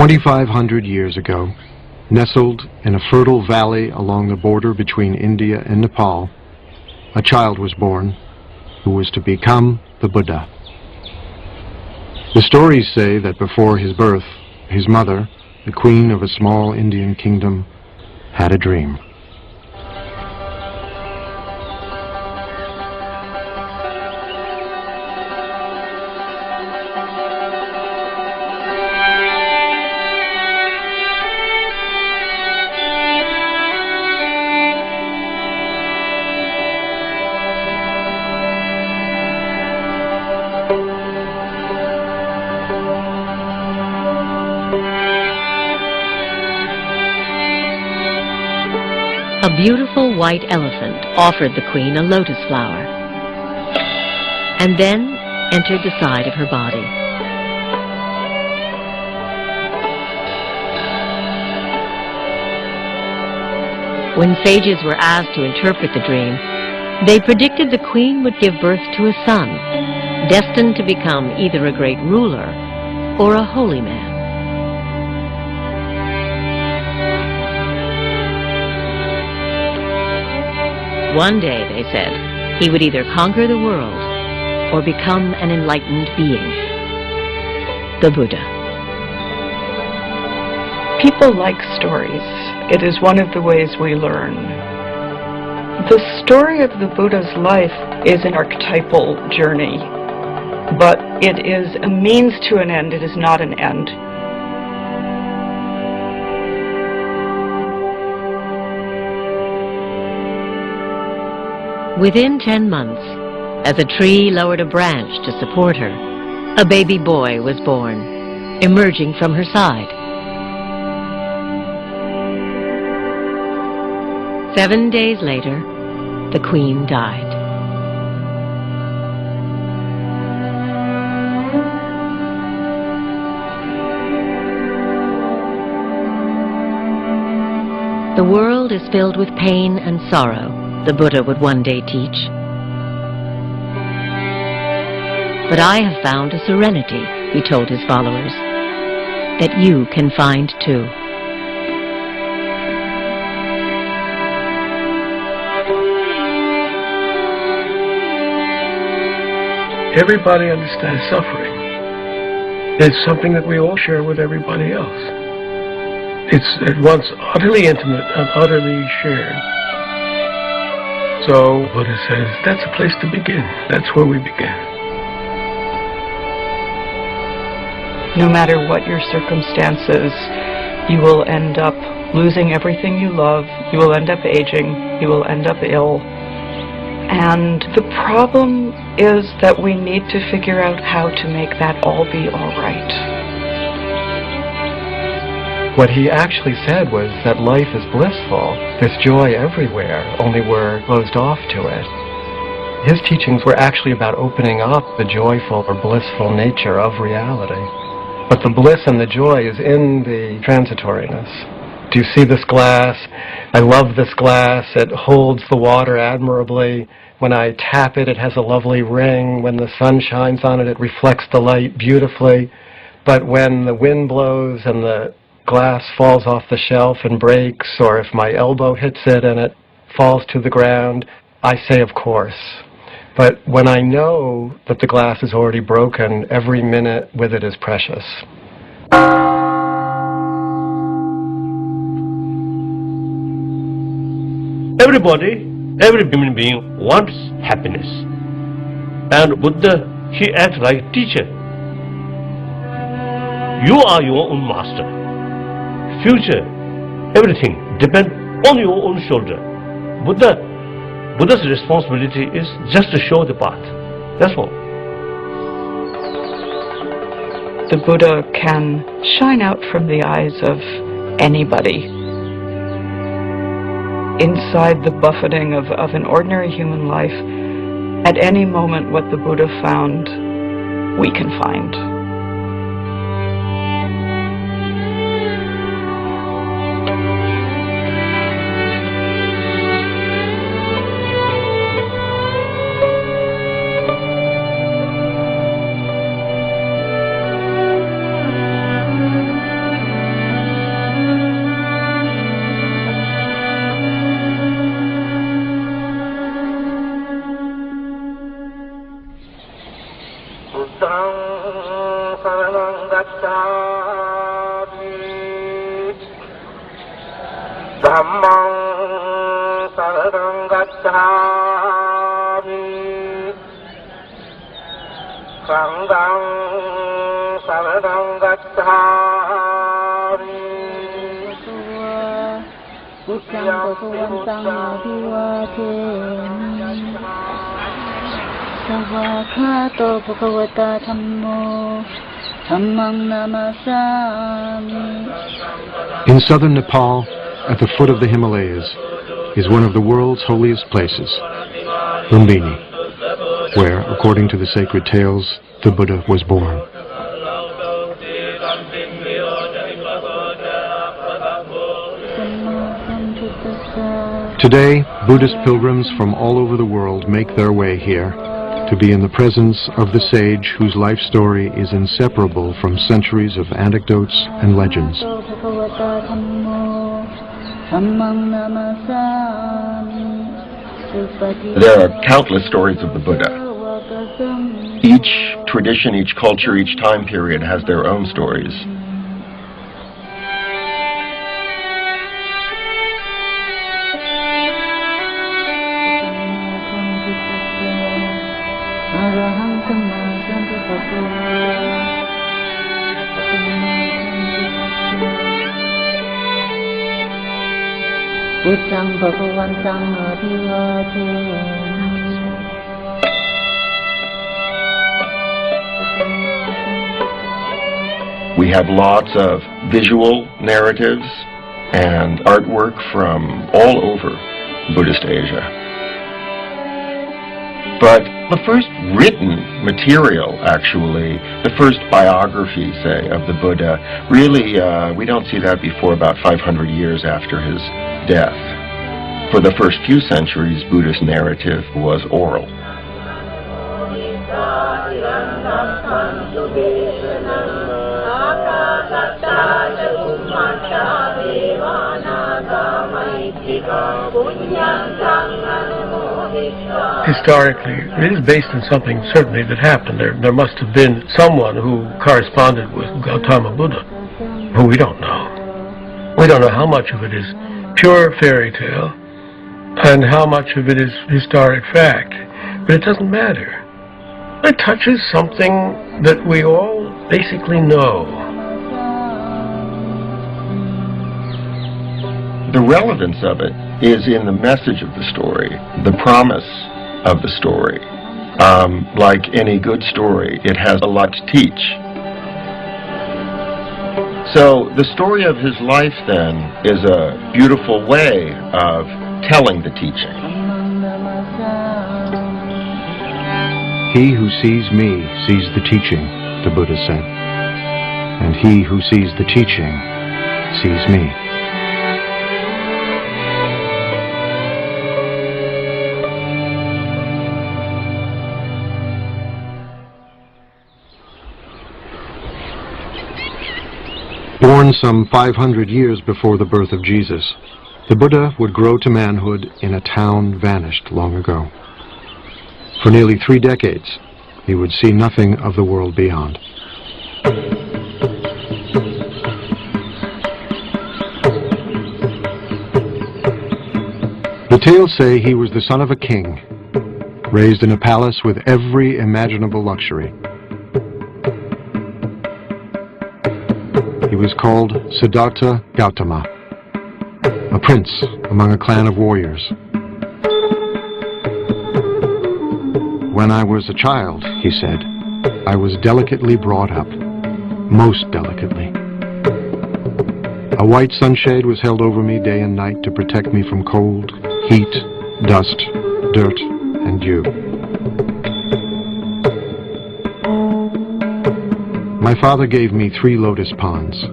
2,500 years ago, nestled in a fertile valley along the border between India and Nepal, a child was born who was to become the Buddha. The stories say that before his birth, his mother, the queen of a small Indian kingdom, had a dream. A beautiful white elephant offered the queen a lotus flower and then entered the side of her body. When sages were asked to interpret the dream, they predicted the queen would give birth to a son, destined to become either a great ruler or a holy man. One day, they said, he would either conquer the world or become an enlightened being, the Buddha. People like stories. It is one of the ways we learn. The story of the Buddha's life is an archetypal journey, but it is a means to an end. It is not an end. Within 10 months, as a tree lowered a branch to support her, a baby boy was born, emerging from her side. 7 days later, the queen died. The world is filled with pain and sorrow, the Buddha would one day teach. But I have found a serenity, he told his followers, that you can find too. Everybody understands suffering. It's something that we all share with everybody else. It's at once utterly intimate and utterly shared. So Buddha says, that's a place to begin. That's where we begin. No matter what your circumstances, you will end up losing everything you love. You will end up aging. You will end up ill. And the problem is that we need to figure out how to make that all be all right. What he actually said was that life is blissful. There's joy everywhere, only we're closed off to it. His teachings were actually about opening up the joyful or blissful nature of reality. But the bliss and the joy is in the transitoriness. Do you see this glass? I love this glass. It holds the water admirably. When I tap it, it has a lovely ring. When the sun shines on it, it reflects the light beautifully. But when the wind blows and the glass falls off the shelf and breaks, or if my elbow hits it and it falls to the ground, I say, of course. But when I know that the glass is already broken, every minute with it is precious. Every human being wants happiness. And Buddha, he acts like a teacher. You are your own master. Future, everything depends on your own shoulder. Buddha's responsibility is just to show the path. That's all. The Buddha can shine out from the eyes of anybody. Inside the buffeting of an ordinary human life, at any moment what the Buddha found, we can find. Dhammang saranang gacchāmi Sanghang saranang gacchāmi Buddhang bhagavantang abhivadehi Savakhato bhagavata dhammo dhammang namasami. In southern Nepal, at the foot of the Himalayas, is one of the world's holiest places, Lumbini, where, according to the sacred tales, the Buddha was born. Today, Buddhist pilgrims from all over the world make their way here to be in the presence of the sage whose life story is inseparable from centuries of anecdotes and legends. There are countless stories of the Buddha. Each tradition, each culture, each time period has their own stories. Buddhang bhagavantang abhivadehi. We have lots of visual narratives and artwork from all over Buddhist Asia. But the first written material, actually, the first biography, say, of the Buddha, really, we don't see that before about 500 years after his death. For the first few centuries, Buddhist narrative was oral. Historically, it is based on something certainly that happened. There must have been someone who corresponded with Gautama Buddha, who we don't know. We don't know how much of it is pure fairy tale and how much of it is historic fact. But it doesn't matter. It touches something that we all basically know. The relevance of it is in the message of the story, the promise of the story. Like any good story, it has a lot to teach. So the story of his life, then, is a beautiful way of telling the teaching. He who sees me sees the teaching, the Buddha said. And he who sees the teaching sees me. Born some 500 years before the birth of Jesus, the Buddha would grow to manhood in a town vanished long ago. For nearly 3 decades, he would see nothing of the world beyond. The tales say he was the son of a king, raised in a palace with every imaginable luxury. He was called Siddhartha Gautama, a prince among a clan of warriors. When I was a child, he said, I was delicately brought up, most delicately. A white sunshade was held over me day and night to protect me from cold, heat, dust, dirt, and dew. My father gave me 3 lotus ponds,